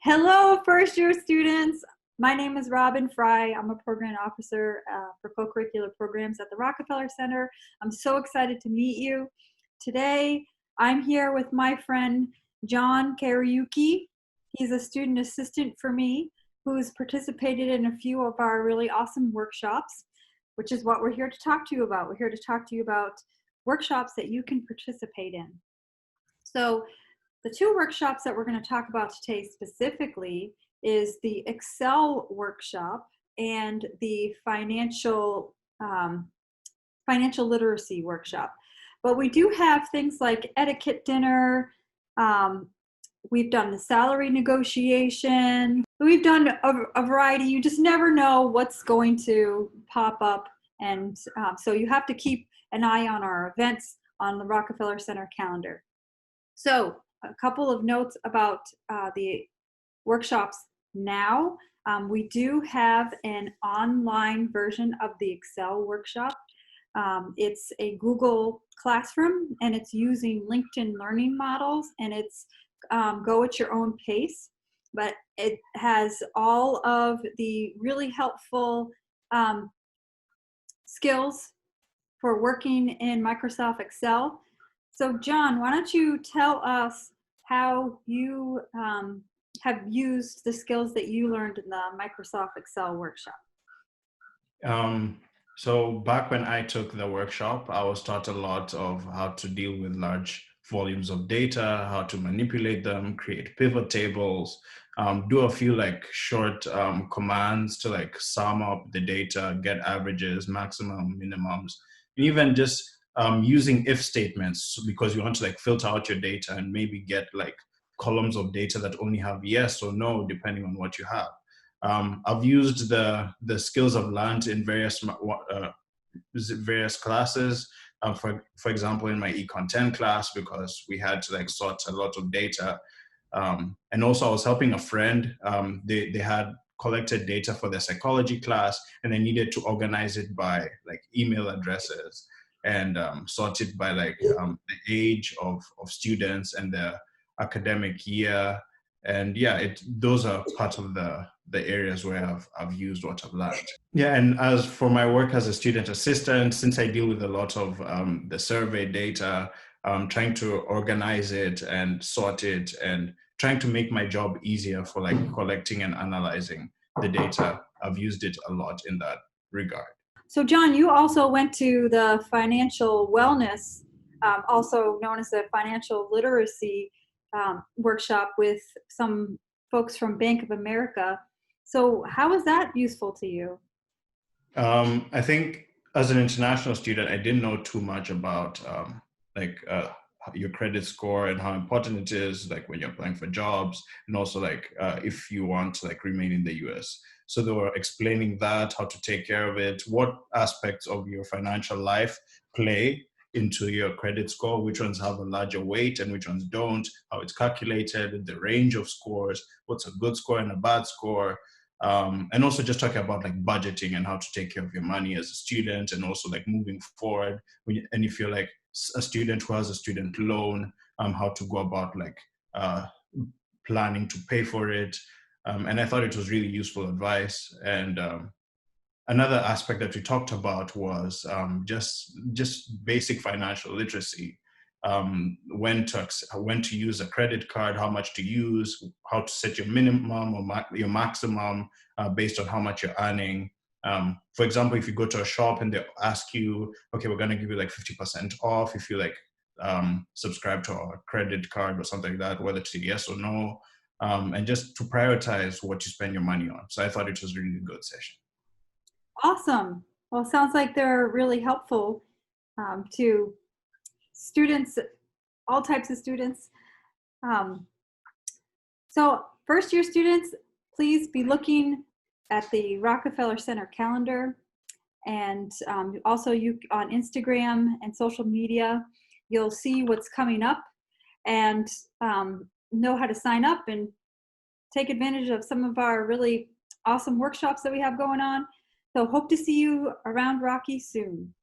Hello, first year students. My name is Robin Fry. I'm a program officer for co-curricular programs at the Rockefeller Center. I'm so excited to meet you. Today, I'm here with my friend, John Kariuki. He's a student assistant for me who's participated in a few of our really awesome workshops, which is what we're here to talk to you about. We're here to talk to you about workshops that you can participate in. So the two workshops that we're going to talk about today specifically is the Excel workshop and the financial literacy workshop. But we do have things like etiquette dinner. We've done the salary negotiation. We've done a variety. You just never know what's going to pop up. And so you have to keep an eye on our events on the Rockefeller Center calendar. So a couple of notes about the workshops now. We do have an online version of the Excel workshop. It's a Google Classroom, and it's using LinkedIn learning models, and it's go at your own pace, but it has all of the really helpful skills for working in Microsoft Excel. So John, why don't you tell us how you have used the skills that you learned in the Microsoft Excel workshop? So back when I took the workshop, I was taught a lot of how to deal with large volumes of data, how to manipulate them, create pivot tables, do a few like short commands to like sum up the data, get averages, maximum, minimums, and even just using if statements because you want to like filter out your data and maybe get like columns of data that only have yes or no depending on what you have. I've used the skills I've learned in various classes. For example, in my Econ 10 class, because we had to like sort a lot of data. And also I was helping a friend. They had collected data for their psychology class and they needed to organize it by like email addresses and sort it by like the age of students and the academic year. And yeah, those are part of the areas where I've used what I've learned. Yeah, and as for my work as a student assistant, since I deal with a lot of the survey data, trying to organize it and sort it and trying to make my job easier for like collecting and analyzing the data, I've used it a lot in that regard. So John, you also went to the financial wellness, also known as the financial literacy workshop with some folks from Bank of America. So how was that useful to you? I think as an international student, I didn't know too much about your credit score and how important it is, like when you're applying for jobs, and also like if you want to like remain in the US. So they were explaining that, how to take care of it, what aspects of your financial life play into your credit score, which ones have a larger weight and which ones don't, how it's calculated, the range of scores, what's a good score and a bad score. And also just talking about like budgeting and how to take care of your money as a student and also like moving forward. And if you're like a student who has a student loan, how to go about like planning to pay for it. And I thought it was really useful advice. And another aspect that we talked about was just basic financial literacy. When to use a credit card, how much to use, how to set your minimum or your maximum based on how much you're earning. For example, if you go to a shop and they ask you, okay, we're going to give you like 50% off if you like subscribe to our credit card or something like that, whether to say yes or no, and just to prioritize what you spend your money on. So I thought it was a really good session. Awesome. Well, it sounds like they're really helpful to students, all types of students. So first year students, please be looking at the Rockefeller Center calendar, and also you on Instagram and social media, you'll see what's coming up and know how to sign up and take advantage of some of our really awesome workshops that we have going on. So hope to see you around Rocky soon.